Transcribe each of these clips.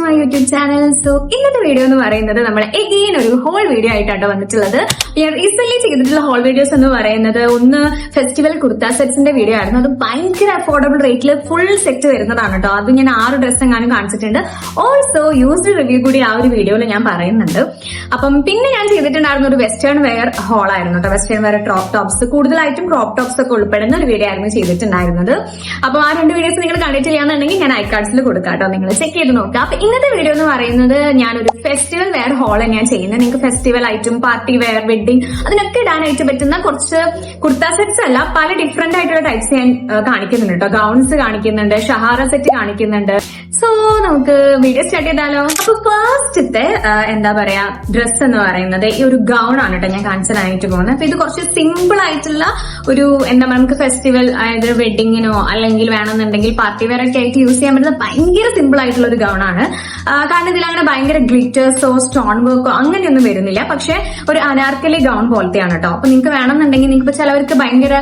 My YouTube channel. So ഇന്നത്തെ video എന്ന് പറയുന്നത് നമ്മൾ എഗെയിൻ ഒരു ഹോൾ വീഡിയോ ആയിട്ടാണ് വന്നിട്ടുള്ളത്. റീസെന്റ് ചെയ്തിട്ടുള്ള ഹോൾ വീഡിയോസ് എന്ന് പറയുന്നത് ഒന്ന് ഫെസ്റ്റിവൽ കുർത്ത സെറ്റ്സിന്റെ വീഡിയോ ആയിരുന്നു. അത് ഭയങ്കര അഫോർഡബിൾ റേറ്റിൽ ഫുൾ സെറ്റ് വരുന്നതാണ് കേട്ടോ. അത് ഞാൻ 6 ഡ്രസ് എങ്ങാനും കാണിച്ചിട്ടുണ്ട്. ഓൾസോ യൂസ്ഡ് റിവ്യൂ കൂടി ആ ഒരു വീഡിയോയിൽ ഞാൻ പറയുന്നുണ്ട്. അപ്പം പിന്നെ ഞാൻ ചെയ്തിട്ടുണ്ടായിരുന്ന ഒരു വെസ്റ്റേൺ വെയർ ഹോൾ ആയിരുന്നു കേട്ടോ. വെസ്റ്റേൺ വെയർ ക്രോപ്പ് ടോപ്സ്, കൂടുതലായിട്ടും ക്രോപ്പ് ടോപ്സ് ഒക്കെ ഉൾപ്പെടുന്ന ഒരു വീഡിയോ ആയിരുന്നു ചെയ്തിട്ടുണ്ടായിരുന്നത്. അപ്പൊ ആ 2 വീഡിയോസ് നിങ്ങൾ കണ്ടിട്ടില്ലാന്നുണ്ടെങ്കിൽ ഞാൻ ഐകാർഡ്സിൽ കൊടുക്കാം കേട്ടോ, നിങ്ങൾ ചെക്ക് ചെയ്ത് നോക്കാം. അപ്പൊ ഇന്നത്തെ വീഡിയോ എന്ന് പറയുന്നത് ഞാനൊരു ഫെസ്റ്റിവൽ വെയർ ഹോൾ ഞാൻ ചെയ്യുന്നത്. നിങ്ങൾക്ക് ഫെസ്റ്റിവൽ ആയിട്ടും പാർട്ടി വെയർ, വെഡിങ് അതിനൊക്കെ ഇടാനായിട്ട് പറ്റുന്ന കുറച്ച് കുർത്ത സെറ്റ്സ് അല്ല, പല ഡിഫറെന്റ് ആയിട്ടുള്ള ടൈപ്സ് ഞാൻ കാണിക്കുന്നുണ്ട് കേട്ടോ. ഗൗൺസ് കാണിക്കുന്നുണ്ട്, ഷഹാറ സെറ്റ് കാണിക്കുന്നുണ്ട്. സോ നമുക്ക് വീഡിയോ സ്റ്റാർട്ട് ചെയ്താലോ. അപ്പൊ ഫസ്റ്റത്തെ എന്താ പറയാ ഡ്രസ് എന്ന് പറയുന്നത് ഈ ഒരു ഗൗൺ ആണ് കേട്ടോ ഞാൻ കാണിച്ചതായിട്ട് പോകുന്നത്. അപ്പൊ ഇത് കുറച്ച് സിമ്പിൾ ആയിട്ടുള്ള ഒരു എന്താ പറയുക, നമുക്ക് ഫെസ്റ്റിവൽ അതായത് വെഡിങ്ങിനോ അല്ലെങ്കിൽ വേണമെന്നുണ്ടെങ്കിൽ പാർട്ടി വെയർ ഒക്കെ ആയിട്ട് യൂസ് ചെയ്യാൻ പറ്റുന്ന ഭയങ്കര സിമ്പിൾ ആയിട്ടുള്ള ഒരു ഗൗൺ ആണ്. കാരണം ഇതിൽ അങ്ങനെ ഭയങ്കര ഗ്ലിറ്റേഴ്സോ സ്റ്റോൺ വർക്കോ അങ്ങനെയൊന്നും വരുന്നില്ല. പക്ഷെ ഒരു അനാർക്കലി ഗൗൺ പോലത്തെയാണ് കേട്ടോ. അപ്പൊ നിങ്ങൾക്ക് വേണമെന്നുണ്ടെങ്കിൽ നിങ്ങൾക്ക് ചിലവർക്ക് ഭയങ്കര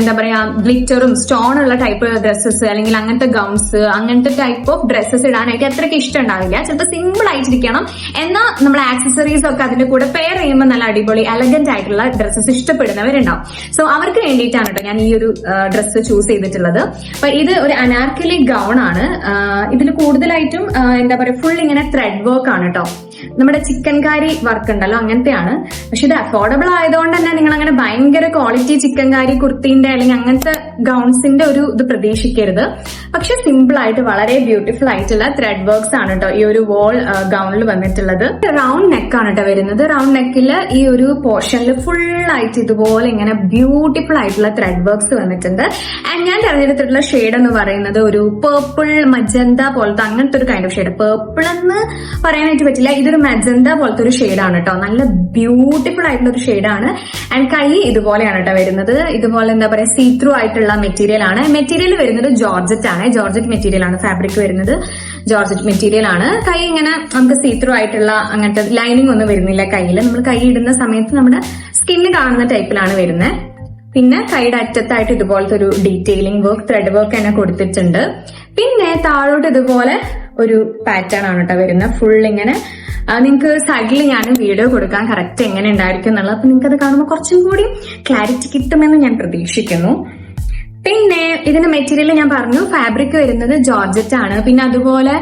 എന്താ പറയാ ഗ്ലിറ്ററും സ്റ്റോൺ ഉള്ള ടൈപ്പ് ഡ്രസ്സസ് അല്ലെങ്കിൽ അങ്ങനത്തെ ഗൗൺസ്, അങ്ങനത്തെ ടൈപ്പ് ഓഫ് ഡ്രസ്സസ് ഇടാനായിട്ട് അത്രയ്ക്ക് ഇഷ്ടം ഉണ്ടാവില്ല. ചിലപ്പോൾ സിമ്പിൾ ആയിട്ടിരിക്കണം, എന്നാൽ നമ്മൾ ആക്സസറീസ് ഒക്കെ അതിന്റെ കൂടെ പെയർ ചെയ്യുമ്പോൾ നല്ല അടിപൊളി എലഗന്റ് ആയിട്ടുള്ള ഡ്രസ്സസ് ഇഷ്ടപ്പെടുന്നവരുണ്ടാവും. സോ അവർക്ക് വേണ്ടിയിട്ടാണ് കേട്ടോ ഞാൻ ഈ ഒരു ഡ്രസ്സ് ചൂസ് ചെയ്തിട്ടുള്ളത്. അപ്പൊ ഇത് ഒരു അനാർക്കലി ഗൗൺ ആണ്. ഇതിൽ കൂടുതലായിട്ടും എന്താ പറയാ ഫുൾ ഇങ്ങനെ ത്രെഡ് വർക്ക് ആണ് കേട്ടോ. നമ്മുടെ ചിക്കൻകാരി വർക്ക് ഉണ്ടല്ലോ അങ്ങനത്തെയാണ്. പക്ഷെ ഇത് അഫോർഡബിൾ ആയതുകൊണ്ട് തന്നെ നിങ്ങൾ അങ്ങനെ ഭയങ്കര ക്വാളിറ്റി ചിക്കൻകാരി കുർത്തിന്റെ അല്ലെങ്കിൽ അങ്ങനത്തെ ഗൗൺസിന്റെ ഒരു ഇത് പ്രതീക്ഷിക്കരുത്. പക്ഷെ സിമ്പിൾ ആയിട്ട് വളരെ ബ്യൂട്ടിഫുൾ ആയിട്ടുള്ള ത്രെഡ് വർക്ക്സ് ആണ് കേട്ടോ ഈ ഒരു വോൾ ഗൗണിൽ വന്നിട്ടുള്ളത്. റൗണ്ട് നെക്ക് ആണ് കേട്ടോ വരുന്നത്. റൗണ്ട് നെക്കിൽ ഈ ഒരു പോർഷനിൽ ഫുൾ ആയിട്ട് ഇതുപോലെ ഇങ്ങനെ ബ്യൂട്ടിഫുൾ ആയിട്ടുള്ള ത്രെഡ് വർക്ക്സ് വന്നിട്ടുണ്ട്. ആൻഡ് ഞാൻ തെരഞ്ഞെടുത്തിട്ടുള്ള ഷെയ്ഡ് എന്ന് പറയുന്നത് ഒരു പേർപ്പിൾ മജന്ത പോലത്തെ അങ്ങനത്തെ ഒരു കൈൻഡ് ഓഫ് ഷെയ്ഡ്. പേർപ്പിൾ എന്ന് പറയാനായിട്ട് പറ്റില്ല, ഇതൊരു മജന്ത പോലത്തെ ഒരു ഷെയ്ഡാണ് കേട്ടോ. നല്ല ബ്യൂട്ടിഫുൾ ആയിട്ടുള്ള ഒരു ഷെയ്ഡാണ്. ആൻഡ് കൈ ഇതുപോലെയാണ് കേട്ടോ വരുന്നത്. ഇതുപോലെ എന്താ പറയാ സീ ത്രൂ ആയിട്ടുള്ള മെറ്റീരിയൽ ആണ്. മെറ്റീരിയൽ വരുന്നത് ജോർജറ്റ് ആണ്. ജോർജറ്റ് മെറ്റീരിയൽ ആണ് ഫാബ്രിക് വരുന്നത്. ജോർജറ്റ് മെറ്റീരിയൽ ആണ്. കൈ ഇങ്ങനെ നമുക്ക് സീ ത്രൂ ആയിട്ടുള്ള അങ്ങനത്തെ ലൈനിങ് ഒന്നും വരുന്നില്ല കയ്യിൽ. നമ്മൾ കൈ ഇടുന്ന സമയത്ത് നമ്മുടെ സ്കിന്ന് കാണുന്ന ടൈപ്പിലാണ് വരുന്നത്. പിന്നെ കൈയുടെ അറ്റത്തായിട്ട് ഇതുപോലത്തെ ഒരു ഡീറ്റെയിലിംഗ് വർക്ക്, ത്രെഡ് വർക്ക് തന്നെ കൊടുത്തിട്ടുണ്ട്. പിന്നെ താഴോട്ട് ഇതുപോലെ ഒരു പാറ്റേൺ ആണ് കേട്ടോ വരുന്നത്. ഫുൾ ഇങ്ങനെ നിങ്ങൾക്ക് സൈഡിൽ ഞാൻ വീഡിയോ കൊടുക്കാൻ കറക്റ്റ് എങ്ങനെ ഉണ്ടായിരിക്കും എന്നുള്ളത്. അപ്പൊ നിങ്ങൾക്ക് അത് കാണുമ്പോൾ കുറച്ചും കൂടി ക്ലാരിറ്റി കിട്ടുമെന്ന് ഞാൻ പ്രതീക്ഷിക്കുന്നു. പിന്നെ ഇതിന്റെ മെറ്റീരിയൽ ഞാൻ പറഞ്ഞു ഫാബ്രിക് വരുന്നത് ജോർജറ്റ് ആണ്. പിന്നെ അതുപോലെ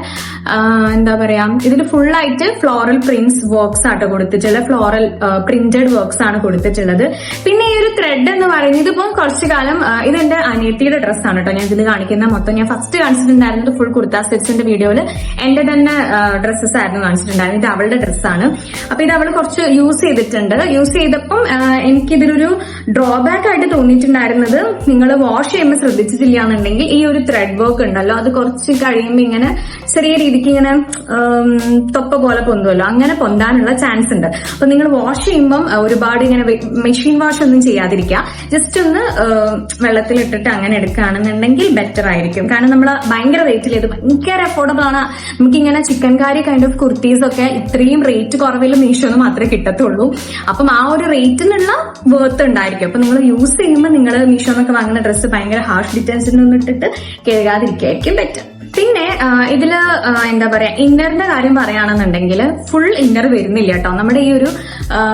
എന്താ പറയാ ഇതിൽ ഫുൾ ആയിട്ട് ഫ്ലോറൽ പ്രിന്റ്സ് വർക്ക്സ് ആട്ടോ കൊടുത്തിട്ടുള്ളത്. ഫ്ലോറൽ പ്രിന്റഡ് വർക്ക്സ് ആണ് കൊടുത്തിട്ടുള്ളത്. പിന്നെ ഈ ഒരു ത്രെഡ് എന്ന് പറയുന്നത് ഇതിപ്പോ കുറച്ചു കാലം ഇതെന്റെ അനിയത്തിയുടെ ഡ്രസ്സാണ് കേട്ടോ ഞാൻ ഇതിൽ കാണിക്കുന്ന മൊത്തം. ഞാൻ ഫസ്റ്റ് കാണിച്ചിട്ടുണ്ടായിരുന്നത് ഫുൾ കുർത്ത സെറ്റ്സിന്റെ വീഡിയോയിൽ എന്റെ തന്നെ ഡ്രസ്സസ് ആയിരുന്നു കാണിച്ചിട്ടുണ്ടായിരുന്നത്. ഇത് അവളുടെ ഡ്രസ്സാണ്. അപ്പൊ ഇത് അവൾ കുറച്ച് യൂസ് ചെയ്തിട്ടുണ്ട്. യൂസ് ചെയ്തപ്പം എനിക്കിതിലൊരു ഡ്രോബാക്ക് ആയിട്ട് തോന്നിയിട്ടുണ്ടായിരുന്നത്, നിങ്ങൾ വാഷ് ചെയ്യുമ്പോൾ ശ്രദ്ധിച്ചിട്ടില്ല എന്നുണ്ടെങ്കിൽ ഈ ഒരു ത്രെഡ് വർക്ക് ഉണ്ടല്ലോ അത് കുറച്ച് കഴിയുമ്പോൾ ഇങ്ങനെ ചെറിയ രീതിക്ക് ഇങ്ങനെ തൊപ്പ പോലെ പൊന്തുമല്ലോ, അങ്ങനെ പൊന്താനുള്ള ചാൻസ് ഉണ്ട്. അപ്പൊ നിങ്ങൾ വാഷ് ചെയ്യുമ്പം ഒരുപാട് ഇങ്ങനെ മെഷീൻ വാഷ് ഒന്നും ചെയ്യാതിരിക്കുക. ജസ്റ്റ് ഒന്ന് വെള്ളത്തിലിട്ടിട്ട് അങ്ങനെ എടുക്കുകയാണെന്നുണ്ടെങ്കിൽ ബെറ്റർ ആയിരിക്കും. കാരണം നമ്മൾ ഭയങ്കര റേറ്റിൽ ഇത് ഭയങ്കര അഫോർഡബിൾ ആണ്. നമുക്കിങ്ങനെ ചിക്കൻകാരി കൈൻഡ് ഓഫ് കുർത്തീസ് ഒക്കെ ഇത്രയും റേറ്റ് കുറവിൽ മീഷോന്ന് മാത്രമേ കിട്ടത്തുള്ളൂ. അപ്പം ആ ഒരു റേറ്റിനുള്ള വർത്ത് ഉണ്ടായിരിക്കും. അപ്പൊ നിങ്ങൾ യൂസ് ചെയ്യുമ്പോൾ നിങ്ങൾ മീഷോന്നൊക്കെ വാങ്ങുന്ന ഡ്രസ്സ് ഭയങ്കര ഹാർഷ് ഡിറ്റർജന്റൊന്നും ഇട്ടിട്ട് കഴുകാതിരിക്കായിരിക്കും ബെറ്റർ. പിന്നെ ഇതില് എന്താ പറയാ ഇന്നറിന്റെ കാര്യം പറയുകയാണെന്നുണ്ടെങ്കിൽ ഫുൾ ഇന്നർ വരുന്നില്ല കേട്ടോ. നമ്മുടെ ഈ ഒരു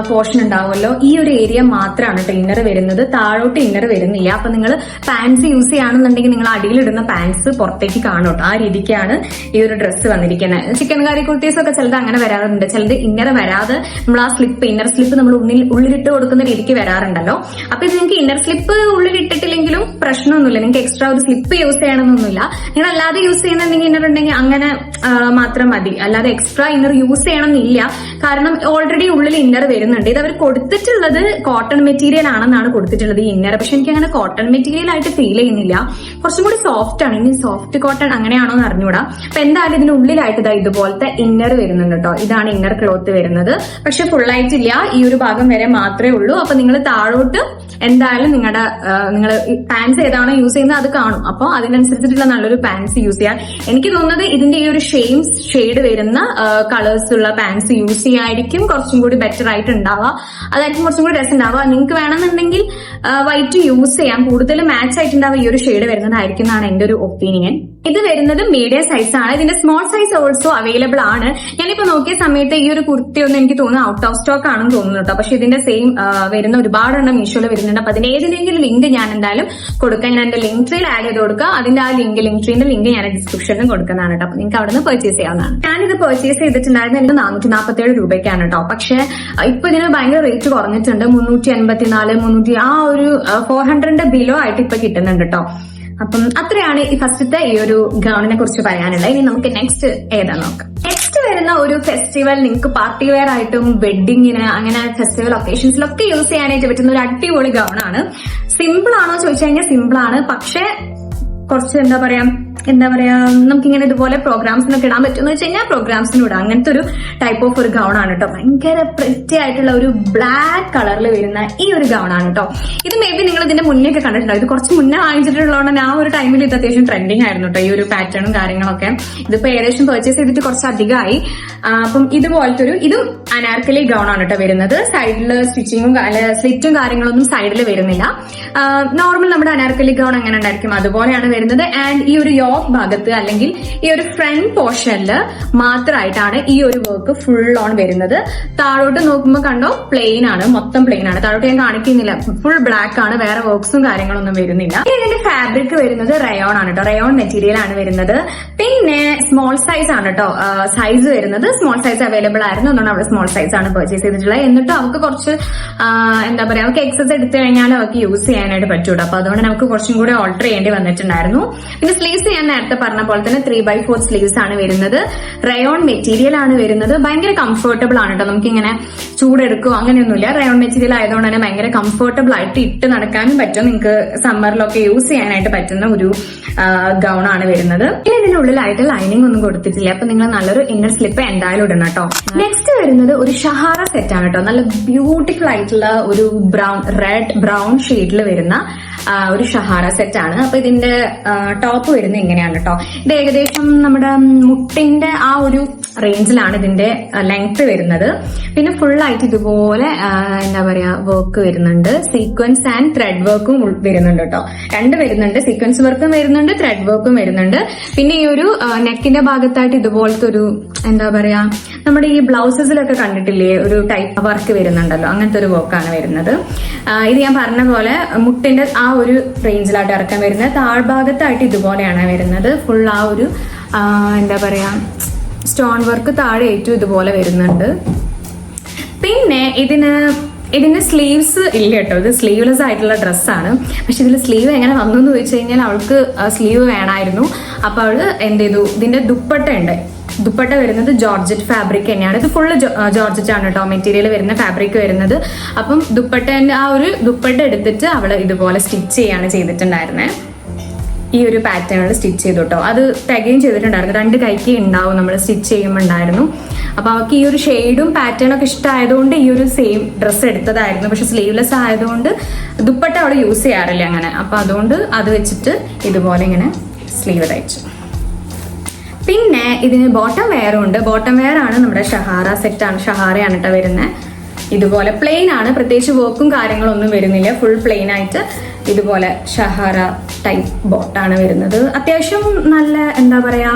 പോർഷൻ ഉണ്ടാവുമല്ലോ, ഈ ഒരു ഏരിയ മാത്രമാണ് കേട്ടോ ഇന്നർ വരുന്നത്. താഴോട്ട് ഇന്നർ വരുന്നില്ല. അപ്പൊ നിങ്ങൾ പാൻസ് യൂസ് ചെയ്യുകയാണെന്നുണ്ടെങ്കിൽ നിങ്ങൾ അടിയിലിടുന്ന പാൻസ് പുറത്തേക്ക് കാണും കേട്ടോ. ആ രീതിക്കാണ് ഈ ഒരു ഡ്രസ്സ് വന്നിരിക്കുന്നത്. ചിക്കൻ കറി കുർത്തീസ് ഒക്കെ ചിലത് അങ്ങനെ വരാറുണ്ട്, ചിലത് ഇന്നർ വരാതെ നമ്മൾ ആ സ്ലിപ്പ് ഇന്നർ സ്ലിപ്പ് നമ്മൾ ഉള്ളിലിട്ട് കൊടുക്കുന്ന രീതിക്ക് വരാറുണ്ടല്ലോ. അപ്പൊ ഇത് നിങ്ങൾക്ക് ഇന്നർ സ്ലിപ്പ് ഉള്ളിലിട്ടിട്ടില്ലെങ്കിലും പ്രശ്നമൊന്നുമില്ല. നിങ്ങൾക്ക് എക്സ്ട്രാ ഒരു സ്ലിപ്പ് യൂസ് ചെയ്യണമെന്നൊന്നുമില്ല. നിങ്ങൾ അല്ലാതെ യൂസ് ചെയ്യുന്ന എന്തെങ്കിലും ഇന്നർ ഉണ്ടെങ്കിൽ അങ്ങനെ മാത്രം മതി. അല്ലാതെ എക്സ്ട്രാ ഇന്നർ യൂസ് ചെയ്യണമെന്നില്ല. കാരണം ഓൾറെഡി ഉള്ളിൽ ഇന്നർ വരുന്നുണ്ട്. ഇത് അവർ കൊടുത്തിട്ടുള്ളത് കോട്ടൺ മെറ്റീരിയൽ ആണെന്നാണ് കൊടുത്തിട്ടുള്ളത് ഈ ഇന്നർ. പക്ഷെ എനിക്ക് അങ്ങനെ കോട്ടൺ മെറ്റീരിയൽ ആയിട്ട് ഫീൽ ചെയ്യുന്നില്ല. കുറച്ചും കൂടി സോഫ്റ്റ് ആണ്. ഇനി സോഫ്റ്റ് കോട്ടൺ അങ്ങനെയാണോ എന്ന് അറിഞ്ഞൂടാ. അപ്പൊ എന്തായാലും ഇതിന്റെ ഉള്ളിലായിട്ട് ഇതുപോലത്തെ ഇന്നർ വരുന്നുണ്ട് കേട്ടോ. ഇതാണ് ഇന്നർ ക്ലോത്ത് വരുന്നത്. പക്ഷെ ഫുൾ ആയിട്ടില്ല, ഈ ഒരു ഭാഗം വരെ മാത്രമേ ഉള്ളൂ. അപ്പൊ നിങ്ങൾ താഴോട്ട് എന്തായാലും നിങ്ങൾ പാൻസ് ഏതാണോ യൂസ് ചെയ്യുന്നത് അത് കാണും. അപ്പൊ അതിനനുസരിച്ചിട്ടുള്ള നല്ലൊരു പാൻസ് യൂസ് ചെയ്യാൻ എനിക്ക് തോന്നുന്നത് ഇതിന്റെ ഈ ഒരു ഷെയ്ഡ് വരുന്ന കളേഴ്സ് ഉള്ള പാൻസ് യൂസ് ചെയ്യായിരിക്കും കുറച്ചും കൂടി ബെറ്റർ ആയിട്ട് ഉണ്ടാവുക. അതായിരിക്കും കുറച്ചും കൂടി രസം ഉണ്ടാവുക. നിങ്ങൾക്ക് വേണമെന്നുണ്ടെങ്കിൽ വൈറ്റ് യൂസ് ചെയ്യാം. കൂടുതൽ മാച്ച് ആയിട്ടുണ്ടാവുക ഈ ഒരു ഷെയ്ഡ് വരുന്നതായിരിക്കും എന്നാണ് എന്റെ ഒരു ഒപ്പീനിയൻ. ഇത് വരുന്നത് മീഡിയം സൈസ് ആണ്. ഇതിന്റെ സ്മോൾ സൈസ് ഓൾസോ അവൈലബിൾ ആണ്. ഞാനിപ്പോ നോക്കിയ സമയത്ത് ഈ ഒരു കുർത്തി ഒന്ന് എനിക്ക് തോന്നുന്നു ഔട്ട് ഓഫ് സ്റ്റോക്ക് ആണെന്ന് തോന്നുന്നു കേട്ടോ. പക്ഷെ ഇതിന്റെ സെയിം വരുന്ന ഒരുപാടെണ്ണം മീഷോയിൽ വരുന്നുണ്ട്. അപ്പൊ അതിന്റെ ഏതിനെങ്കിലും ലിങ്ക് ഞാൻ എന്തായാലും കൊടുക്കാം. ഞാൻ എന്റെ ലിങ്ക് ട്രീയിൽ ആഡ് ചെയ്ത് കൊടുക്കുക. അതിന്റെ ആ ലിങ്ക് ട്രീന്റെ ലിങ്ക് ഞാൻ ഡിസ്ക്രിപ്ഷനിലും കൊടുക്കുന്നതാണ് കേട്ടോ. അപ്പൊ നിങ്ങൾക്ക് അവിടെ നിന്ന് പർച്ചേസ് ചെയ്യാവുന്നതാണ്. ഞാനിത് പർച്ചേസ് ചെയ്തിട്ടുണ്ടായിരുന്നത് എന്റെ 447 രൂപയ്ക്കാണ് കേട്ടോ. പക്ഷെ ഇപ്പൊ ഇതിന് ഭയങ്കര റേറ്റ് കുറഞ്ഞിട്ടുണ്ട്. 384, 300 ആ ഒരു 400 ബിലോ ആയിട്ട് ഇപ്പൊ കിട്ടുന്നുണ്ട് കേട്ടോ. അപ്പം അത്രയാണ് ഈ ഫസ്റ്റത്തെ ഈ ഒരു ഗൗണിനെ കുറിച്ച് പറയാനുള്ളത്. ഇനി നമുക്ക് നെക്സ്റ്റ് ഏതാ നോക്കാം. നെക്സ്റ്റ് വരുന്ന ഒരു ഫെസ്റ്റിവൽ, നിങ്ങൾക്ക് പാർട്ടി വെയർ ആയിട്ടും വെഡിങ്ങിന് അങ്ങനെ ഫെസ്റ്റിവൽ ഒക്കേഷൻസിലൊക്കെ യൂസ് ചെയ്യാനായിട്ട് പറ്റുന്ന ഒരു അടിപൊളി ഗൗണാണ്. സിമ്പിൾ ആണോ ചോദിച്ചു കഴിഞ്ഞാൽ സിമ്പിൾ ആണ്. പക്ഷെ കുറച്ച് എന്താ പറയാ നമുക്കിങ്ങനെ ഇതുപോലെ പ്രോഗ്രാംസിനൊക്കെ ഇടാൻ പറ്റുമെന്ന് വെച്ച് കഴിഞ്ഞാൽ പ്രോഗ്രാംസിനും ഇടാം. അങ്ങനത്തെ ഒരു ടൈപ്പ് ഓഫ് ഒരു ഗൗൺ ആണ് കേട്ടോ. ഭയങ്കര പ്രിറ്റി ആയിട്ടുള്ള ഒരു ബ്ലാക്ക് കളറിൽ വരുന്ന ഈ ഒരു ഗൗൺ ആണ് കേട്ടോ. ഇത് മേ ബി നിങ്ങൾ ഇതിന്റെ മുന്നേ ഒക്കെ കണ്ടിട്ടുണ്ടോ. ഇത് കുറച്ച് മുന്നേ വാങ്ങിച്ചിട്ടുള്ളതുകൊണ്ട് ആ ഒരു ടൈമിൽ ഇത് അത്യാവശ്യം ട്രെൻഡിങ് ആയിരുന്നു കേട്ടോ, ഈ ഒരു പാറ്റേണും കാര്യങ്ങളൊക്കെ. ഇതിപ്പോ ഏകദേശം പർച്ചേസ് ചെയ്തിട്ട് കുറച്ച് അധികമായി. അപ്പം ഇതുപോലത്തെ ഇതും അനാർക്കലി ഗൗൺ ആണ് കേട്ടോ വരുന്നത്. സൈഡില് സ്റ്റിച്ചിങ്ങും സ്ലിറ്റും കാര്യങ്ങളൊന്നും സൈഡിൽ വരുന്നില്ല. നോർമൽ നമ്മുടെ അനാർക്കലി ഗൗൺ എങ്ങനെ ഉണ്ടായിരിക്കും അതുപോലെയാണ് വരുന്നത്. ആൻഡ് ഈ ഒരു ഭാഗത്ത് അല്ലെങ്കിൽ ഈ ഒരു ഫ്രണ്ട് പോർഷനിൽ മാത്രമായിട്ടാണ് ഈ ഒരു വർക്ക് ഫുൾ ഓൺ വരുന്നത്. താഴോട്ട് നോക്കുമ്പോൾ കണ്ടോ പ്ലെയിൻ ആണ്, മൊത്തം പ്ലെയിൻ ആണ്. താഴോട്ട് ഞാൻ കാണിക്കുന്നില്ല, ഫുൾ ബ്ലാക്ക് ആണ്, വേറെ വർക്ക്സും കാര്യങ്ങളൊന്നും വരുന്നില്ല. ഇതിന്റെ ഫാബ്രിക് വരുന്നത് റയോൺ ആണ് കേട്ടോ, റയോൺ മെറ്റീരിയൽ ആണ് വരുന്നത്. പിന്നെ സ്മോൾ സൈസ് ആണ് കേട്ടോ സൈസ് വരുന്നത്. സ്മോൾ സൈസ് അവൈലബിൾ ആയിരുന്നു, അതുകൊണ്ട് അവിടെ സ്മോൾ സൈസ് ആണ് പർച്ചേസ് ചെയ്തിട്ടുള്ളത്. എന്നിട്ട് അവർക്ക് കുറച്ച് എന്താ പറയാ, അവർക്ക് എക്സസ് എടുത്തു കഴിഞ്ഞാൽ അവർക്ക് യൂസ് ചെയ്യാനായിട്ട് പറ്റൂട്ടോ. അപ്പൊ അതുകൊണ്ട് നമുക്ക് കുറച്ചും കൂടി ഓൾട്ടർ ചെയ്യേണ്ടി വന്നിട്ടുണ്ടായിരുന്നു. പിന്നെ സ്ലീവ്സ് ഞാൻ നേരത്തെ പറഞ്ഞ പോലെ തന്നെ 3/4 സ്ലീവ്സ് ആണ് വരുന്നത്. റയോൺ മെറ്റീരിയൽ ആണ് വരുന്നത്. ഭയങ്കര കംഫർട്ടബിൾ ആണ് കേട്ടോ. നമുക്കിങ്ങനെ ചൂടെടുക്കുക അങ്ങനെയൊന്നുമില്ല. റയോൺ മെറ്റീരിയൽ ആയതുകൊണ്ട് തന്നെ ഭയങ്കര കംഫർട്ടബിൾ ആയിട്ട് ഇട്ട് നടക്കാനും പറ്റും. നിങ്ങൾക്ക് സമ്മറിലൊക്കെ യൂസ് ചെയ്യാനായിട്ട് പറ്റുന്ന ഒരു ഗൗൺ ആണ് വരുന്നത്. പിന്നെ ഇതിനുള്ളിലായിട്ട് ലൈനിങ് ഒന്നും കൊടുത്തിട്ടില്ല. അപ്പൊ നിങ്ങൾ നല്ലൊരു ഇന്നർ സ്ലിപ്പ് എന്തായാലും ഇടണം കേട്ടോ. നെക്സ്റ്റ് വരുന്നത് ഒരു ഷഹാറ സെറ്റ് ആണ് കേട്ടോ. നല്ല ബ്യൂട്ടിഫുൾ ആയിട്ടുള്ള ഒരു റെഡ് ബ്രൗൺ ഷെയ്ഡിൽ വരുന്ന ഒരു ഷഹാറ സെറ്റ് ആണ്. അപ്പൊ ഇതിന്റെ ടോപ്പ് വരുന്നത് ഇങ്ങനെയാണ് കേട്ടോ. ഇത് ഏകദേശം നമ്മുടെ മുട്ടിന്റെ ആ ഒരു റേഞ്ചിലാണ് ഇതിന്റെ ലെങ്ത് വരുന്നത്. പിന്നെ ഫുൾ ആയിട്ട് ഇതുപോലെ എന്താ പറയാ വർക്ക് വരുന്നുണ്ട്. സീക്വൻസ് ആൻഡ് ത്രെഡ് വർക്കും വരുന്നുണ്ട് കേട്ടോ. രണ്ട് വരുന്നുണ്ട്, സീക്വൻസ് വർക്കും വരുന്നുണ്ട്, ത്രെഡ് വർക്കും വരുന്നുണ്ട്. പിന്നെ ഈ ഒരു നെക്കിന്റെ ഭാഗത്തായിട്ട് ഇതുപോലത്തെ ഒരു എന്താ പറയാ, നമ്മുടെ ഈ ബ്ലൗസസിലൊക്കെ കണ്ടിട്ടില്ലേ ഒരു ടൈപ്പ് വർക്ക് വരുന്നുണ്ടല്ലോ, അങ്ങനത്തെ ഒരു വർക്കാണ് വരുന്നത്. ഇത് ഞാൻ പറഞ്ഞ പോലെ മുട്ടിന്റെ ആ ഒരു റേഞ്ചിലായിട്ട് ഇറക്കാൻ വരുന്നത്. താഴ്ഭാഗത്തായിട്ട് ഇതുപോലെയാണ് വരുന്നത്. ഫുൾ ആ ഒരു എന്താ പറയാ സ്റ്റോൺ വർക്ക് താഴെ ഏറ്റവും ഇതുപോലെ വരുന്നുണ്ട്. പിന്നെ ഇതിന് സ്ലീവ്സ് ഇല്ല കേട്ടോ. ഇത് സ്ലീവ്ലെസ് ആയിട്ടുള്ള ഡ്രസ്സാണ്. പക്ഷെ ഇതിൽ സ്ലീവ് എങ്ങനെ വന്നു എന്ന് ചോദിച്ചു കഴിഞ്ഞാൽ അവൾക്ക് സ്ലീവ് വേണമായിരുന്നു. അപ്പൊ അവള് എന്ത് ചെയ്തു, ഇതിന്റെ ദുപ്പട്ട ഉണ്ട്. ദുപ്പട്ട വരുന്നത് ജോർജറ്റ് ഫാബ്രിക് തന്നെയാണ്. ഇത് ഫുള്ള് ജോർജറ്റ് ആണ് കേട്ടോ മെറ്റീരിയൽ വരുന്ന, ഫാബ്രിക് വരുന്നത്. അപ്പം ദുപ്പട്ടന്റെ ആ ഒരു ദുപ്പട്ട എടുത്തിട്ട് അവള് ഇതുപോലെ സ്റ്റിച്ച് ചെയ്യാണ് ചെയ്തിട്ടുണ്ടായിരുന്നത്. ഈ ഒരു പാറ്റേണിൽ സ്റ്റിച്ച് ചെയ്തു കേട്ടോ. അത് തികയും ചെയ്തിട്ടുണ്ടായിരുന്നു. 2 കൈക്ക് ഉണ്ടാവും നമ്മൾ സ്റ്റിച്ച് ചെയ്യുമ്പോൾ ഉണ്ടായിരുന്നു. അപ്പൊ അവർക്ക് ഈ ഒരു ഷെയ്ഡും പാറ്റേണും ഒക്കെ ഇഷ്ടമായതുകൊണ്ട് ഈ ഒരു സെയിം ഡ്രസ്സ് എടുത്തതായിരുന്നു. പക്ഷെ സ്ലീവ്ലെസ് ആയതുകൊണ്ട് ദുപ്പട്ട അവള് യൂസ് ചെയ്യാറില്ല അങ്ങനെ. അപ്പൊ അതുകൊണ്ട് അത് വെച്ചിട്ട് ഇതുപോലെ ഇങ്ങനെ സ്ലീവ് തയ്ച്ചു. പിന്നെ ഇതിന് ബോട്ടം വെയറും ഉണ്ട്. ബോട്ടം വെയർ ആണ് നമ്മുടെ ഷഹാറ സെറ്റ് ആണ്, ഷഹാറയാണ് കേട്ടോ വരുന്നത്. ഇതുപോലെ പ്ലെയിൻ ആണ്, പ്രത്യേകിച്ച് വർക്കും കാര്യങ്ങളൊന്നും വരുന്നില്ല. ഫുൾ പ്ലെയിൻ ആയിട്ട് ഇതുപോലെ ഷഹാറ ടൈപ്പ് ബോട്ടാണ് വരുന്നത്. അത്യാവശ്യം നല്ല എന്താ പറയാ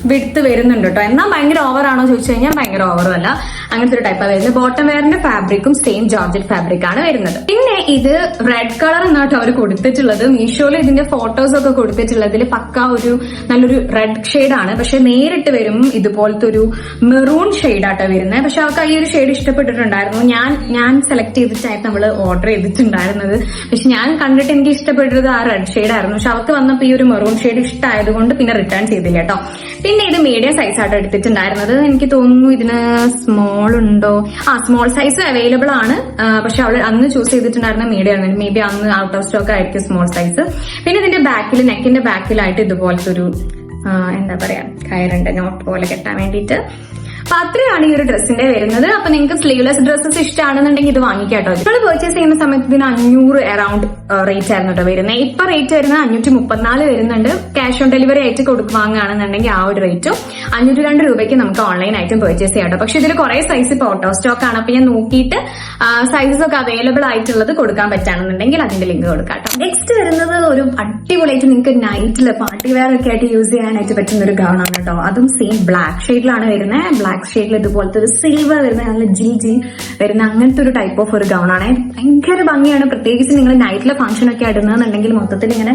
വിടുത്ത് വരുന്നുണ്ട് കേട്ടോ. എന്നാൽ ഭയങ്കര ഓവർ ആണോ ചോദിച്ചു കഴിഞ്ഞാൽ ഭയങ്കര ഓവറും അല്ല, അങ്ങനത്തെ ഒരു ടൈപ്പാണ് വരുന്നത്. ബോട്ടം വെയറിന്റെ ഫാബ്രിക്കും സെയിം ജോർജറ്റ് ഫാബ്രിക് ആണ് വരുന്നത്. പിന്നെ ഇത് റെഡ് കളർ എന്നാട്ടോ അവർ കൊടുത്തിട്ടുള്ളത്. മീഷോയിൽ ഇതിന്റെ ഫോട്ടോസ് ഒക്കെ കൊടുത്തിട്ടുള്ളതിൽ പക്ക ഒരു നല്ലൊരു റെഡ് ഷെയ്ഡ് ആണ്. പക്ഷെ നേരിട്ട് വരുമ്പോൾ ഇതുപോലത്തെ ഒരു മെറൂൺ ഷെയ്ഡ് ആട്ടോ വരുന്നത്. പക്ഷെ അവർക്ക് ഈ ഒരു ഷെയ്ഡ് ഇഷ്ടപ്പെട്ടിട്ടുണ്ടായിരുന്നു. ഞാൻ സെലക്ട് ചെയ്തിട്ടായിരുന്നു നമ്മൾ ഓർഡർ ചെയ്തിട്ടുണ്ടായിരുന്നത്. പക്ഷെ ഞാൻ കണ്ടിട്ട് എനിക്ക് ഇഷ്ടപ്പെട്ടത് ആ റെഡ് ഷെയ്ഡ് ആയിരുന്നു. പക്ഷെ അവർക്ക് വന്നപ്പോൾ ഈ ഒരു മെറൂൺ ഷെയ്ഡ് ഇഷ്ടമായതുകൊണ്ട് പിന്നെ റിട്ടേൺ ചെയ്തില്ല കേട്ടോ. പിന്നെ ഇത് മീഡിയം സൈസ് ആയിട്ട് എടുത്തിട്ടുണ്ടായിരുന്നത്. എനിക്ക് തോന്നുന്നു ഇതിന് സ്മോൾ ഉണ്ടോ, സ്മോൾ സൈസ് അവൈലബിൾ ആണ്. പക്ഷെ അവൾ അന്ന് ചൂസ് ചെയ്തിട്ടുണ്ടായിരുന്ന മീഡിയം ആണ്. മേ ബി അന്ന് ഔട്ട് ഓഫ് സ്റ്റോക്ക് ആയിരിക്കും സ്മോൾ സൈസ്. പിന്നെ ഇതിന്റെ ബാക്കിൽ, നെക്കിന്റെ ബാക്കിലായിട്ട് ഇതുപോലത്തെ ഒരു എന്താ പറയാ കയറുണ്ട്, നോട്ട് പോലെ കെട്ടാൻ വേണ്ടിയിട്ട് അപ്പൊ അത്രയാണ് ഈ ഒരു ഡ്രസ്സിന്റെ വരുന്നത്. അപ്പൊ നിങ്ങൾക്ക് സ്ലീവ്ലെസ് ഡ്രസ്സസ് ഇഷ്ടമാണെന്നുണ്ടെങ്കിൽ ഇത് വാങ്ങിക്കാട്ടോ. നിങ്ങൾ പർച്ചേസ് ചെയ്യുന്ന സമയത്ത് ഇതിന് 500 അറൌണ്ട് റേറ്റ് ആയിരുന്നു കേട്ടോ വരുന്നത്. ഇപ്പൊ റേറ്റ് വരുന്നത് 534 വരുന്നുണ്ട്. ക്യാഷ് ഓൺ ഡെലിവറി ആയിട്ട് വാങ്ങുകയാണെന്നുണ്ടെങ്കിൽ ആ ഒരു റേറ്റും 502 രൂപയ്ക്ക് നമുക്ക് ഓൺലൈൻ ആയിട്ടും പർച്ചേസ് ചെയ്യാം കേട്ടോ. പക്ഷെ ഇതിൽ കുറെ സൈസ് ഇപ്പൊ ഔട്ട് ഓഫ് സ്റ്റോക്ക് ആണ്. അപ്പൊ ഞാൻ നോക്കിയിട്ട് സൈസസ് ഒക്കെ അവൈലബിൾ ആയിട്ടുള്ളത് കൊടുക്കാൻ പറ്റുകയാണെന്നുണ്ടെങ്കിൽ അതിന്റെ ലിങ്ക് കൊടുക്കാം കേട്ടോ. നെക്സ്റ്റ് വരുന്നത് ഒരു അടിപൊളിയായിട്ട് നിങ്ങൾക്ക് നൈറ്റില് പാർട്ടി വെയർ ഒക്കെ ആയിട്ട് യൂസ് ചെയ്യാനായിട്ട് പറ്റുന്ന ഒരു ഗൗൺ ആണ് കേട്ടോ. അതും സെയിം ബ്ലാക്ക് ഷെയ്ഡിലാണ് വരുന്നത്. ബ്ലാക്ക് ഷെയ്ഡിൽ ഇതുപോലത്തെ ഒരു സിൽവർ വരുന്ന നല്ല ജി വരുന്ന അങ്ങനത്തെ ഒരു ടൈപ്പ് ഓഫ് ഒരു ഗൗൺ ആണ്. ഭയങ്കര ഭംഗിയാണ്. പ്രത്യേകിച്ച് നിങ്ങൾ നൈറ്റിലെ ഫംഗ്ഷൻ ഒക്കെ ഇടുന്നതെന്നുണ്ടെങ്കിൽ മൊത്തത്തിൽ ഇങ്ങനെ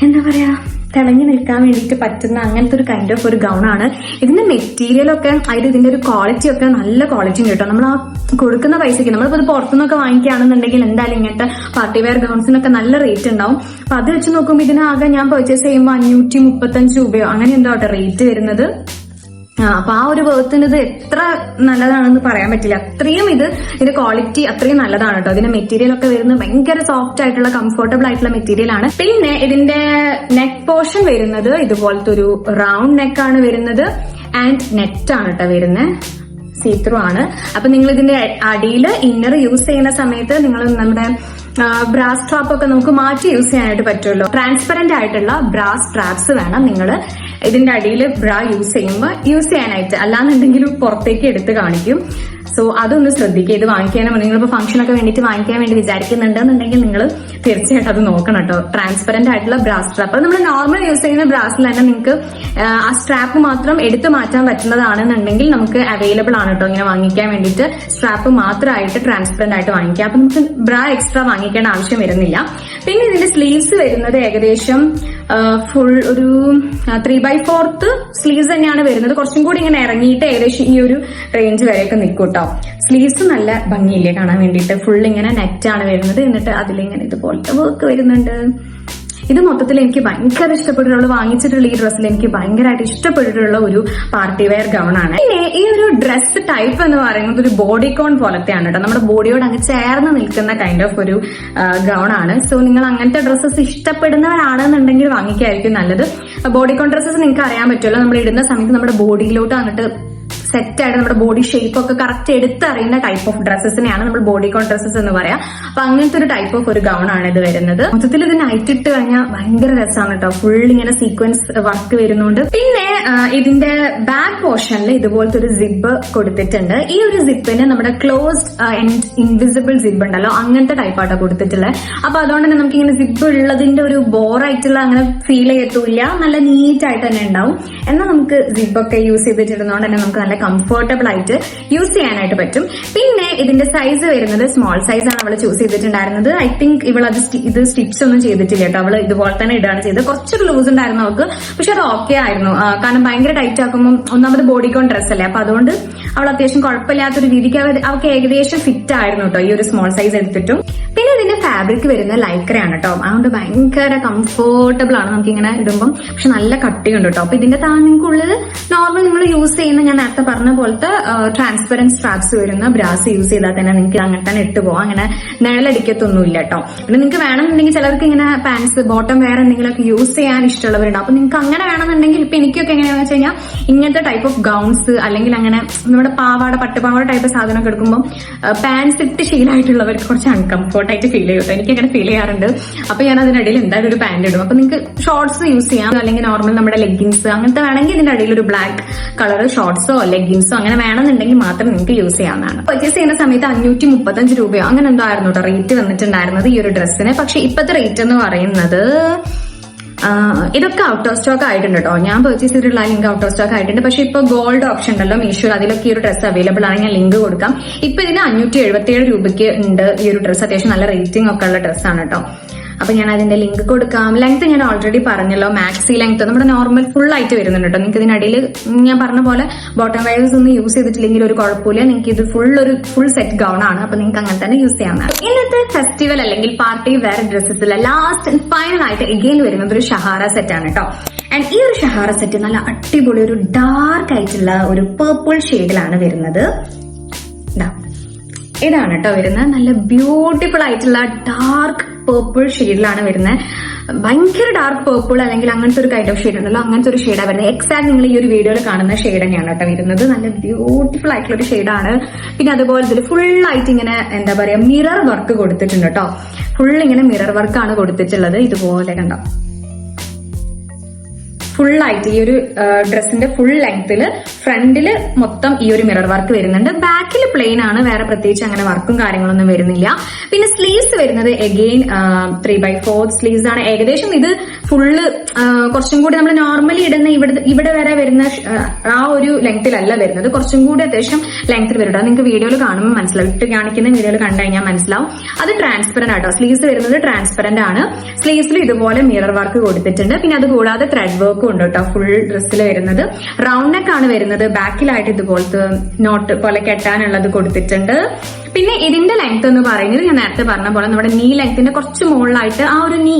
എന്താ പറയാ തിളങ്ങി നിൽക്കാൻ വേണ്ടിയിട്ട് പറ്റുന്ന അങ്ങനത്തെ ഒരു കൈൻഡ് ഓഫ് ഒരു ഗൗൺ ആണ്. ഇതിന്റെ മെറ്റീരിയൽ ഒക്കെ അതായത് ഇതിന്റെ ഒരു ക്വാളിറ്റി ഒക്കെ നല്ല ക്വാളിറ്റി കിട്ടും. നമ്മൾ ആ കൊടുക്കുന്ന പൈസക്ക് നമ്മളിപ്പോ ഇത് പുറത്തുനിന്നൊക്കെ വാങ്ങിക്കുകയാണെന്നുണ്ടെങ്കിൽ എന്തായാലും ഇങ്ങനത്തെ പാർട്ടി വെയർ ഗൗൺസിനൊക്കെ നല്ല റേറ്റ് ഉണ്ടാവും. അപ്പൊ അത് വെച്ച് നോക്കുമ്പോൾ ഇതിനാകെ ഞാൻ പർച്ചേസ് ചെയ്യുമ്പോൾ 535 രൂപയോ അങ്ങനെ എന്തോ കേട്ടോ റേറ്റ് വരുന്നത്. അപ്പൊ ആ ഒരു വേർത്തിന് ഇത് എത്ര നല്ലതാണെന്ന് പറയാൻ പറ്റില്ല. അത്രയും ഇതിന്റെ ക്വാളിറ്റി അത്രയും നല്ലതാണ് കേട്ടോ. ഇതിന്റെ മെറ്റീരിയൽ ഒക്കെ വരുന്നത് ഭയങ്കര സോഫ്റ്റ് ആയിട്ടുള്ള കംഫർട്ടബിൾ ആയിട്ടുള്ള മെറ്റീരിയൽ ആണ്. പിന്നെ ഇതിന്റെ നെക്ക് പോർഷൻ വരുന്നത് ഇതുപോലത്തെ ഒരു റൗണ്ട് നെക്ക് ആണ് വരുന്നത്. ആൻഡ് നെറ്റ് ആണ് കേട്ടോ വരുന്നത്. സീത്രൂ ആണ്. അപ്പൊ നിങ്ങൾ ഇതിന്റെ അടിയിൽ ഇന്നർ യൂസ് ചെയ്യുന്ന സമയത്ത് നിങ്ങൾ നമ്മുടെ ബ്രാസ് സ്ട്രാപ്പ് ഒക്കെ നമുക്ക് മാറ്റി യൂസ് ചെയ്യാനായിട്ട് പറ്റുമല്ലോ. ട്രാൻസ്പെറന്റ് ആയിട്ടുള്ള ബ്രാസ് സ്ട്രാപ്സ് വേണം നിങ്ങൾ ഇതിന്റെ അടിയിൽ ബ്രാ യൂസ് ചെയ്യുമ്പോൾ യൂസ് ചെയ്യാനായിട്ട്. അല്ലാന്നുണ്ടെങ്കിൽ പുറത്തേക്ക് എടുത്ത് കാണിക്കും. സോ അതൊന്ന് ശ്രദ്ധിക്കുക. ഇത് വാങ്ങിക്കാനും നിങ്ങളിപ്പോ ഫംഗ്ഷനൊക്കെ വേണ്ടിയിട്ട് വാങ്ങിക്കാൻ വേണ്ടി വിചാരിക്കുന്നുണ്ടെന്നുണ്ടെങ്കിൽ നിങ്ങൾ തീർച്ചയായിട്ടും അത് നോക്കണം കേട്ടോ. ട്രാൻസ്പെറന്റ് ആയിട്ടുള്ള ബ്രാസ് സ്ട്രാപ്പ്. അത് നമ്മൾ നോർമൽ യൂസ് ചെയ്യുന്ന ബ്രാസിൽ തന്നെ നിങ്ങൾക്ക് ആ സ്ട്രാപ്പ് മാത്രം എടുത്തു മാറ്റാൻ പറ്റുന്നതാണെന്നുണ്ടെങ്കിൽ നമുക്ക് അവൈലബിൾ ആണ് കേട്ടോ. ഇങ്ങനെ വാങ്ങിക്കാൻ വേണ്ടിയിട്ട് സ്ട്രാപ്പ് മാത്രമായിട്ട് ട്രാൻസ്പെറന്റ് ആയിട്ട് വാങ്ങിക്കാം. അപ്പൊ നമുക്ക് ബ്രാ എക്സ്ട്രാ വാങ്ങിക്കേണ്ട ആവശ്യം വരുന്നില്ല. പിന്നെ ഇതിന്റെ സ്ലീവ്സ് വരുന്നത് ഏകദേശം ഫുൾ ഒരു 3/4 സ്ലീവ്സ് തന്നെയാണ് വരുന്നത്. കുറച്ചും കൂടി ഇങ്ങനെ ഇറങ്ങിയിട്ട് ഏകദേശം ഈ ഒരു റേഞ്ച് വരെയൊക്കെ നിൽക്കും കേട്ടോ. സ്ലീവ്സ് നല്ല ഭംഗിയില്ലേ കാണാൻ വേണ്ടിയിട്ട്. ഫുൾ ഇങ്ങനെ നെറ്റ് ആണ് വരുന്നത്. എന്നിട്ട് അതിലിങ്ങനെ ഇതുപോലത്തെ വർക്ക് വരുന്നുണ്ട്. ഇത് മൊത്തത്തിൽ എനിക്ക് ഭയങ്കര ഇഷ്ടപ്പെട്ടിട്ടുള്ള വാങ്ങിച്ചിട്ടുള്ള ഈ ഡ്രസ്സിൽ എനിക്ക് ഭയങ്കരമായിട്ട് ഇഷ്ടപ്പെട്ടിട്ടുള്ള ഒരു പാർട്ടി വെയർ ഗൗൺ ആണ്. പിന്നെ ഈ ഒരു ഡ്രസ് ടൈപ്പ് എന്ന് പറയുന്നത് ഒരു ബോഡിക്കോൺ പോലത്തെയാണ് കേട്ടോ. നമ്മുടെ ബോഡിയോട് അങ്ങ് ചേർന്ന് നിൽക്കുന്ന കൈൻഡ് ഓഫ് ഒരു ഗൗൺ ആണ്. സോ നിങ്ങൾ അങ്ങനത്തെ ഡ്രസ്സസ് ഇഷ്ടപ്പെടുന്നവരാണെന്നുണ്ടെങ്കിൽ വാങ്ങിക്കായിരിക്കും നല്ലത്. ബോഡിക്കോൺ ഡ്രസ്സസ് നിങ്ങൾക്ക് അറിയാൻ പറ്റുമല്ലോ. നമ്മൾ ഇടുന്ന സമയത്ത് നമ്മുടെ ബോഡിയിലോട്ട് അങ്ങോട്ട് സെറ്റ് ആയിട്ട് നമ്മുടെ ബോഡി ഷേപ്പ് ഒക്കെ കറക്റ്റ് എടുത്തറിയുന്ന ടൈപ്പ് ഓഫ് ഡ്രസ്സസിനെയാണ് നമ്മൾ ബോഡിക്കോൺ ഡ്രസ്സസ് എന്ന് പറയാം. അപ്പൊ അങ്ങനത്തെ ഒരു ടൈപ്പ് ഓഫ് ഒരു ഗൗൺ ആണ് ഇത് വരുന്നത്. മൊത്തത്തിൽ ഇത് നൈറ്റ് ഇട്ട് കഴിഞ്ഞാൽ ഭയങ്കര രസമാണ് കേട്ടോ. ഫുൾ ഇങ്ങനെ സീക്വൻസ് വർക്ക് വരുന്നുണ്ട്. പിന്നെ ഇതിന്റെ ബാക്ക് പോർഷനിൽ ഇതുപോലത്തെ ഒരു സിബ് കൊടുത്തിട്ടുണ്ട്. ഈ ഒരു സിബിന് നമ്മുടെ ക്ലോസ്ഡ് ആൻഡ് ഇൻവിസിബിൾ സിബ് ഉണ്ടല്ലോ, അങ്ങനത്തെ ടൈപ്പാട്ടോ കൊടുത്തിട്ടുള്ളത്. അപ്പൊ അതുകൊണ്ട് തന്നെ നമുക്ക് ഇങ്ങനെ സിബ് ഉള്ളതിന്റെ ഒരു ബോറായിട്ടുള്ള അങ്ങനെ ഫീൽ ചെയ്യത്തില്ല. നല്ല നീറ്റ് ആയിട്ട് തന്നെ ഉണ്ടാവും. എന്നാൽ നമുക്ക് സിബൊക്കെ യൂസ് ചെയ്തിട്ടിരുന്നതുകൊണ്ട് തന്നെ നമുക്ക് നല്ല കംഫർട്ടബിൾ ആയിട്ട് യൂസ് ചെയ്യാനായിട്ട് പറ്റും. പിന്നെ ഇതിന്റെ സൈസ് വരുന്നത് സ്മോൾ സൈസ് ആണ് അവള് ചൂസ് ചെയ്തിട്ടുണ്ടായിരുന്നത്. ഐ തിങ്ക് ഇവൾ ഇത് സ്റ്റിച്ച് ഒന്നും ചെയ്തിട്ടില്ല കേട്ടോ. അവള് ഇതുപോലെ തന്നെ ഇടാണ് ചെയ്തത്. കുറച്ചൊരു ലൂസ് ഉണ്ടായിരുന്നു അവൾക്ക്. പക്ഷെ അത് ഓക്കെ ആയിരുന്നു. കാരണം ഭയങ്കര ടൈറ്റ് ആക്കുമ്പോൾ ഒന്നാമത് ബോഡിക്കോൺ ഡ്രസ് അല്ലേ. അപ്പൊ അതുകൊണ്ട് അവൾ അത്യാവശ്യം കുഴപ്പമില്ലാത്തൊരു രീതിക്ക് അവൾക്ക് ഏകദേശം ഫിറ്റ് ആയിരുന്നു കേട്ടോ ഈ ഒരു സ്മോൾ സൈസ് എടുത്തിട്ടും. പിന്നെ ഇതിന്റെ ഫാബ്രിക് വരുന്ന ലൈക്രയാണ് കേട്ടോ. അതുകൊണ്ട് ഭയങ്കര കംഫർട്ടബിൾ ആണ് നമുക്ക് ഇങ്ങനെ ഇടുമ്പോൾ. പക്ഷെ നല്ല കട്ടിയുണ്ട് കേട്ടോ. അപ്പൊ ഇതിന്റെ താഴെ നിങ്ങൾക്കുള്ളത് നോർമൽ നിങ്ങൾ യൂസ് ചെയ്യുന്ന ഞാൻ നേരത്തെ പറഞ്ഞ പോലത്തെ ട്രാൻസ്പെറന്റ് സ്ട്രാപ്സ് വരുന്ന ബ്രാസ് യൂസ് ചെയ്താൽ തന്നെ നിങ്ങൾക്ക് അങ്ങനെ തന്നെ ഇട്ട് പോവാം. അങ്ങനെ നിഴലടിക്കത്തൊന്നുമില്ല കേട്ടോ. പിന്നെ നിങ്ങൾക്ക് വേണമെന്നുണ്ടെങ്കിൽ ചിലർക്ക് ഇങ്ങനെ പാൻസ് ബോട്ടം വെയർ എന്തെങ്കിലുമൊക്കെ യൂസ് ചെയ്യാൻ ഇഷ്ടമുള്ളവരുണ്ട്. അപ്പൊ നിങ്ങൾക്ക് അങ്ങനെ വേണമെന്നുണ്ടെങ്കിൽ ഇപ്പൊ എനിക്കൊക്കെ എങ്ങനെയാണെന്ന് വെച്ച് കഴിഞ്ഞാൽ ഇങ്ങനത്തെ ടൈപ്പ് ഓഫ് ഗൗൺസ് അല്ലെങ്കിൽ അങ്ങനെ നമ്മുടെ പാവാട പട്ടുപാവാട ടൈപ്പ് സാധനമൊക്കെ എടുക്കുമ്പോൾ പാൻസ് ഇട്ട് ശീലമായിട്ടുള്ളവർക്ക് കുറച്ച് അൺകംഫർട്ടായിട്ട് ഫീൽ ചെയ്യും കേട്ടോ. എനിക്ക് അങ്ങനെ ഫീൽ ചെയ്യാറുണ്ട്. അപ്പൊ ഞാൻ അതിനിടയിൽ എന്തായാലും ഒരു പാന്റ് ഇടും. അപ്പൊ നിങ്ങൾക്ക് ഷോർട്സ് യൂസ് ചെയ്യാം. അല്ലെങ്കിൽ നോർമൽ നമ്മുടെ ലെഗിൻസ് അങ്ങനത്തെ വേണമെങ്കിൽ ഇതിന്റെ അടിയിൽ ഒരു ബ്ലാക്ക് കളർ ഷോർട്സോ ലെഗിൻസോ അങ്ങനെ വേണമെന്നുണ്ടെങ്കിൽ മാത്രം നിങ്ങൾക്ക് യൂസ് ചെയ്യാവുന്നതാണ്. പർച്ചേസ് ചെയ്യുന്ന സമയത്ത് 535 രൂപയോ അങ്ങനെ എന്തോ ആയിരുന്നു കേട്ടോ റേറ്റ് വന്നിട്ടുണ്ടായിരുന്നത് ഈ ഒരു ഡ്രസ്സിന്. പക്ഷെ ഇപ്പോഴത്തെ റേറ്റ് എന്ന് പറയുന്നത് ഇതൊക്കെ ഔട്ട് ഓഫ് സ്റ്റോക്ക് ആയിട്ടുണ്ട് കേട്ടോ. ഞാൻ പർച്ചേസ് ചെയ്തിട്ടുള്ള ലിങ്ക് ഔട്ട് ഓഫ് സ്റ്റോക്ക് ആയിട്ടുണ്ട്. പക്ഷെ ഇപ്പൊ ഗോൾഡ് ഓപ്ഷൻ ഉണ്ടല്ലോ മീഷോ, അതിലൊക്കെ ഈ ഒരു ഡ്രസ്സ് അവൈലബിൾ ആണ്. ഞാൻ ലിങ്ക് കൊടുക്കാം. ഇപ്പൊ ഇതിന് 577 രൂപയ്ക്ക് ഉണ്ട് ഈ ഒരു ഡ്രസ്സ്. അത്യാവശ്യം നല്ല റേറ്റിംഗ് ഒക്കെ ഉള്ള ഡ്രസ്സാണ് കേട്ടോ. അപ്പൊ ഞാൻ അതിന്റെ ലിങ്ക് കൊടുക്കാം. ലെങ്ത് ഞാൻ ഓൾറെഡി പറഞ്ഞല്ലോ, മാക്സി ലെങ്ത് നമ്മുടെ നോർമൽ ഫുൾ ആയിട്ട് വരുന്നുണ്ട് കേട്ടോ. നിങ്ങൾക്ക് ഇതിനിടയിൽ ഞാൻ പറഞ്ഞ പോലെ ബോട്ടം വയേഴ്സ് ഒന്നും യൂസ് ചെയ്തിട്ടില്ലെങ്കിൽ ഒരു കുഴപ്പമില്ല. നിങ്ങൾക്ക് ഇത് ഫുൾ സെറ്റ് ഗൗൺ ആണ്. അപ്പൊ നിങ്ങൾക്ക് അങ്ങനെ തന്നെ യൂസ് ചെയ്യാവുന്നതാണ്. ഇന്നത്തെ ഫെസ്റ്റിവൽ അല്ലെങ്കിൽ പാർട്ടി വെയർ ഡ്രസ്സസിലെ ലാസ്റ്റ് ആൻഡ് ഫൈനൽ ആയിട്ട് എഗെയിൻ വരുന്നത് ഒരു ഷഹാറ സെറ്റ് ആണ് കേട്ടോ. ആൻഡ് ഈ ഒരു ഷഹാറ സെറ്റ് നല്ല അടിപൊളി ഒരു ഡാർക്ക് ആയിട്ടുള്ള ഒരു പേർപ്പിൾ ഷെയ്ഡിലാണ് വരുന്നത്. ഇതാണ് കേട്ടോ വരുന്നത്. നല്ല ബ്യൂട്ടിഫുൾ ആയിട്ടുള്ള ഡാർക്ക് പേർപ്പിൾ ഷെയ്ഡിലാണ് വരുന്നത്. ഭയങ്കര ഡാർക്ക് പേർപ്പിൾ അല്ലെങ്കിൽ അങ്ങനത്തെ ഒരു കൈൻഡ് ഓഫ് ഷെയ്ഡ് ഉണ്ടല്ലോ, അങ്ങനത്തെ ഒരു ഷെയ്ഡാണ് വരുന്നത്. എക്സാക്ട് നിങ്ങൾ ഈ ഒരു വീഡിയോയിൽ കാണുന്ന ഷെയ്ഡ് തന്നെയാണ് കേട്ടോ വരുന്നത്. നല്ല ബ്യൂട്ടിഫുൾ ആയിട്ടുള്ള ഒരു ഷെയ്ഡാണ്. പിന്നെ അതുപോലെ ഇതിൽ ഫുൾ ആയിട്ട് ഇങ്ങനെ എന്താ പറയാ മിറർ വർക്ക് കൊടുത്തിട്ടുണ്ട് കേട്ടോ. ഫുൾ ഇങ്ങനെ മിറർ വർക്കാണ് കൊടുത്തിട്ടുള്ളത്. ഇതുപോലെ കണ്ടോ, ഫുൾ ആയിട്ട് ഈ ഒരു ഡ്രസ്സിന്റെ ഫുൾ ലെങ്തില് ഫ്രണ്ടില് മൊത്തം ഈ ഒരു മിറർ വർക്ക് വരുന്നുണ്ട്. ബാക്കിൽ പ്ലെയിൻ ആണ്, വേറെ പ്രത്യേകിച്ച് അങ്ങനെ വർക്കും കാര്യങ്ങളൊന്നും വരുന്നില്ല. പിന്നെ സ്ലീവ്സ് വരുന്നത് എഗെയിൻ 3/4 സ്ലീവ്സ് ആണ്. ഏകദേശം ഇത് ഫുള്ള് കുറച്ചും കൂടി നമ്മൾ നോർമലി ഇടുന്ന ഇവിടെ വരെ വരുന്ന ആ ഒരു ലെങ്തിലല്ല വരുന്നത്, കുറച്ചും കൂടി അത്യാവശ്യം ലെങ്തിൽ വരും. നിങ്ങൾക്ക് വീഡിയോയിൽ കാണുമ്പോൾ മനസ്സിലാവും, ഇട്ട് കാണിക്കുന്ന വീഡിയോയിൽ കണ്ടു കഴിഞ്ഞാൽ മനസ്സിലാവും. അത് ട്രാൻസ്പെറന്റ് ആട്ടോ, സ്ലീവ്സ് വരുന്നത് ട്രാൻസ്പെറന്റ് ആണ്. സ്ലീവ്സിൽ ഇതുപോലെ മിറർ വർക്ക് കൊടുത്തിട്ടുണ്ട്. പിന്നെ അത് കൂടാതെ ത്രെഡ് വർക്കും ഉണ്ട് കേട്ടോ ഫുൾ ഡ്രസ്സിൽ വരുന്നത്. റൗണ്ട് നെക്ക് ആണ് വരുന്നത്. ബാക്കിലായിട്ട് ഇതുപോലത്തെ നോട്ട് പോലെ കെട്ടാനുള്ളത് കൊടുത്തിട്ടുണ്ട്. പിന്നെ ഇതിന്റെ ലെങ്ത് എന്ന് പറയുന്നത് ഞാൻ നേരത്തെ പറഞ്ഞ പോലെ നമ്മുടെ നീ ലെങ്ത്തിന്റെ കുറച്ച് മുകളിലായിട്ട് ആ ഒരു നീ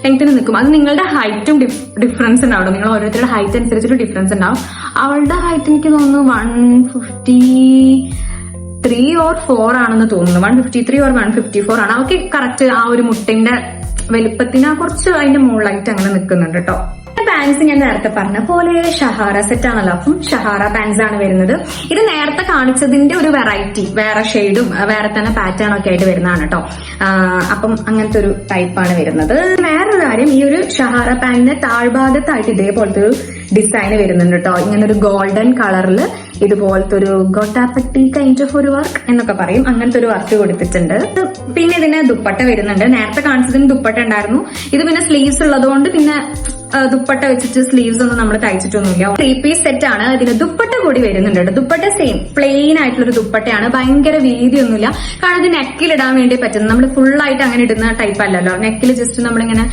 ലെങ്ത്തിന് നിൽക്കും. അത് നിങ്ങളുടെ ഹൈറ്റും ഡിഫറൻസ് ഉണ്ടാവും. നിങ്ങൾ ഓരോരുത്തരുടെ ഹൈറ്റ് അനുസരിച്ചിട്ട് ഡിഫറൻസ് ഉണ്ടാവും. അവളുടെ ഹൈറ്റ് എനിക്ക് തോന്നുന്നു 153 or 4 ആണെന്ന് തോന്നുന്നു. 153 or 154 ആണ്. അവർക്ക് കറക്റ്റ് ആ ഒരു മുട്ടിന്റെ വലുപ്പത്തിന് കുറച്ച് അതിന്റെ മുകളിലായിട്ട് അങ്ങനെ നിൽക്കുന്നുണ്ട് കേട്ടോ. പാൻസ് ഞാൻ നേരത്തെ പറഞ്ഞ പോലെ ഷഹാറ സെറ്റ് ആണല്ലോ, അപ്പം ഷഹാറ പാൻസ് ആണ് വരുന്നത്. ഇത് നേരത്തെ കാണിച്ചതിന്റെ ഒരു വെറൈറ്റി, വേറെ ഷെയ്ഡും വേറെ തന്നെ പാറ്റേൺ ഒക്കെ ആയിട്ട് വരുന്നതാണ് കേട്ടോ. അപ്പം അങ്ങനത്തെ ഒരു ടൈപ്പാണ് വരുന്നത്. വേറൊരു കാര്യം, ഈ ഒരു ഷഹാറ പാന്റിന്റെ താഴ്ഭാഗത്തായിട്ട് ഇതേപോലത്തെ ഒരു ഡിസൈൻ വരുന്നുണ്ട് കേട്ടോ. ഇങ്ങനെ ഒരു ഗോൾഡൻ കളറിൽ ഇതുപോലത്തെ ഒരു ഗോട്ടാപ്പട്ടി കൈൻഡ് ഓഫ് ഒരു വർക്ക് എന്നൊക്കെ പറയും, അങ്ങനത്തെ ഒരു വർക്ക് കൊടുത്തിട്ടുണ്ട്. പിന്നെ ഇതിന് ദുപ്പട്ട വരുന്നുണ്ട്. നേരത്തെ കാണിച്ചതിന് ദുപ്പട്ട ഉണ്ടായിരുന്നു. ഇത് പിന്നെ സ്ലീവ്സ് ഉള്ളതുകൊണ്ട് പിന്നെ ദുപ്പട്ട വെച്ചിട്ട് സ്ലീവ്സ് ഒന്നും നമ്മൾ തയ്ച്ചിട്ടൊന്നുമില്ല. 3 പീസ് സെറ്റ് ആണ്. ഇതിന് ദുപ്പട്ട കൂടി വരുന്നുണ്ട്. ദുപ്പട്ട സെയിം പ്ലെയിൻ ആയിട്ടുള്ള ഒരു ദുപ്പട്ടയാണ്. ഭയങ്കര വീതിയൊന്നുമില്ല. കാരണം ഇത് നെക്കിൽ ഇടാൻ വേണ്ടി പറ്റുന്നത്. നമ്മൾ ഫുൾ ആയിട്ട് അങ്ങനെ ഇടുന്ന ടൈപ്പ് അല്ലല്ലോ. നെക്കിൽ ജസ്റ്റ് നമ്മളിങ്ങനെ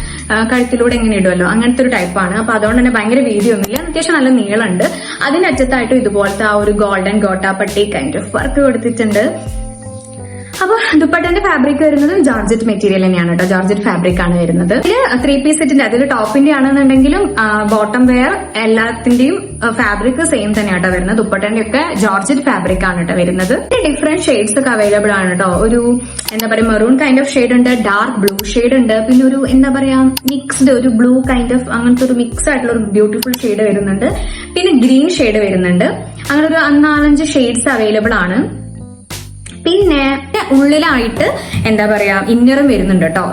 കഴുത്തിലൂടെ എങ്ങനെ ഇടുമല്ലോ, അങ്ങനത്തെ ഒരു ടൈപ്പാണ്. അപ്പൊ അതുകൊണ്ട് തന്നെ ഭയങ്കര വീതിയൊന്നുമില്ല. അത്യാവശ്യം നല്ല നീളമുണ്ട്. അതിനറ്റത്തായിട്ടും ഇതുപോലത്തെ ആ ഒരു golden gota patti kind of work കൊടുത്തിട്ടുണ്ട്. അപ്പൊ ദുപ്പട്ടന്റെ ഫാബ്രിക് വരുന്നത് ജോർജറ്റ് മെറ്റീരിയൽ തന്നെയാണ് കേട്ടോ. ജോർജറ്റ് ഫാബ്രിക് ആണ് വരുന്നത്. ഇതില് 3 പീസ് സെറ്റിന്റെ അതിൽ ടോപ്പിന്റെ ആണെന്നുണ്ടെങ്കിലും ബോട്ടം വെയർ എല്ലാത്തിന്റെയും ഫാബ്രിക് സെയിം തന്നെയാട്ടോ വരുന്നത്. ദുപ്പട്ടന്റെ ഒക്കെ ജോർജറ്റ് ഫാബ്രിക് ആണ് കേട്ടോ വരുന്നത്. ഡിഫറെന്റ് ഷെയ്ഡ്സ് ഒക്കെ അവൈലബിൾ ആണ് കേട്ടോ. ഒരു എന്താ പറയാ മെറൂൺ കൈൻഡ് ഓഫ് ഷെയ്ഡ് ഉണ്ട്, ഡാർക്ക് ബ്ലൂ ഷെയ്ഡ് ഉണ്ട്, പിന്നെ ഒരു എന്താ പറയാ മിക്സ്ഡ് ഒരു ബ്ലൂ കൈൻഡ് ഓഫ് അങ്ങനത്തെ ഒരു മിക്സ് ആയിട്ടുള്ള ഒരു ബ്യൂട്ടിഫുൾ ഷെയ്ഡ് വരുന്നുണ്ട്. പിന്നെ ഗ്രീൻ ഷെയ്ഡ് വരുന്നുണ്ട്. അങ്ങനെ ഒരു 4-5 ഷെയ്ഡ്സ് അവൈലബിൾ ആണ്. പിന്നെ ഉള്ളിലായിട്ട് എന്താ പറയാ ഇന്നറും വരുന്നുണ്ട് കേട്ടോ.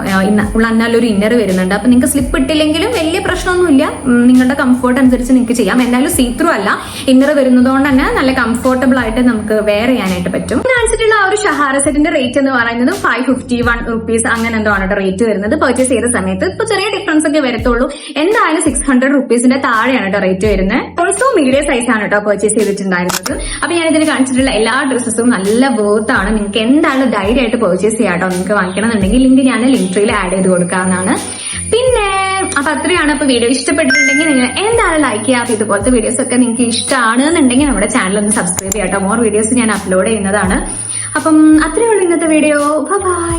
നല്ലൊരു ഇന്നർ വരുന്നുണ്ട്. അപ്പൊ നിങ്ങൾക്ക് സ്ലിപ്പ് ഇട്ടില്ലെങ്കിലും വലിയ പ്രശ്നമൊന്നുമില്ല. നിങ്ങളുടെ കംഫോർട്ട് അനുസരിച്ച് നിങ്ങൾക്ക് ചെയ്യാം. എന്തായാലും സീത്രൂ അല്ല, ഇന്നർ വരുന്നതുകൊണ്ട് തന്നെ നല്ല കംഫോർട്ടബിൾ ആയിട്ട് നമുക്ക് വെയർ ചെയ്യാനായിട്ട് പറ്റും. കാണിച്ചിട്ടുള്ള ആ ഒരു ഷഹാറ സെറ്റിന്റെ റേറ്റ് എന്ന് പറയുന്നത് 551 rupees അങ്ങനെ എന്തോ ആണ് റേറ്റ് വരുന്നത്. പർച്ചേസ് ചെയ്ത സമയത്ത് ഇപ്പൊ ചെറിയ ഡിഫറൻസ് ഒക്കെ വരത്തുള്ളൂ. എന്തായാലും 600 rupeesന്റെ താഴെയാണ് കേട്ടോ റേറ്റ് വരുന്നത്. ഓൾസോ മീഡിയം സൈസ് ആണ് കേട്ടോ പർച്ചേസ് ചെയ്തിട്ടുണ്ടായിരുന്നത്. അപ്പൊ ഞാൻ ഇതിന് കാണിച്ചിട്ടുള്ള എല്ലാ ഡ്രസ്സസും നല്ല വർത്ത് ആണ്. നിങ്ങൾക്ക് എന്തായാലും ധൈര്യമായിട്ട് പർച്ചേസ് ചെയ്യാട്ടോ. നിങ്ങൾക്ക് വാങ്ങിക്കണമെന്നുണ്ടെങ്കിൽ ലിങ്ക് ഞാൻ ലിങ്ക് ട്രീയിൽ ആഡ് ചെയ്ത് കൊടുക്കാവുന്നതാണ്. പിന്നെ അപ്പൊ അത്രയാണ്. അപ്പൊ വീഡിയോ ഇഷ്ടപ്പെട്ടിട്ടുണ്ടെങ്കിൽ നിങ്ങൾ എന്തായാലും ലൈക്ക് ചെയ്യാം. ഇതുപോലത്തെ വീഡിയോസ് ഒക്കെ നിങ്ങൾക്ക് ഇഷ്ടമാണെന്നുണ്ടെങ്കിൽ നമ്മുടെ ചാനൽ ഒന്ന് സബ്സ്ക്രൈബ് ചെയ്യാട്ടോ. മോർ വീഡിയോസ് ഞാൻ അപ്ലോഡ് ചെയ്യുന്നതാണ്. അപ്പം അത്രയേ ഉള്ളൂ ഇന്നത്തെ വീഡിയോ. ബൈ.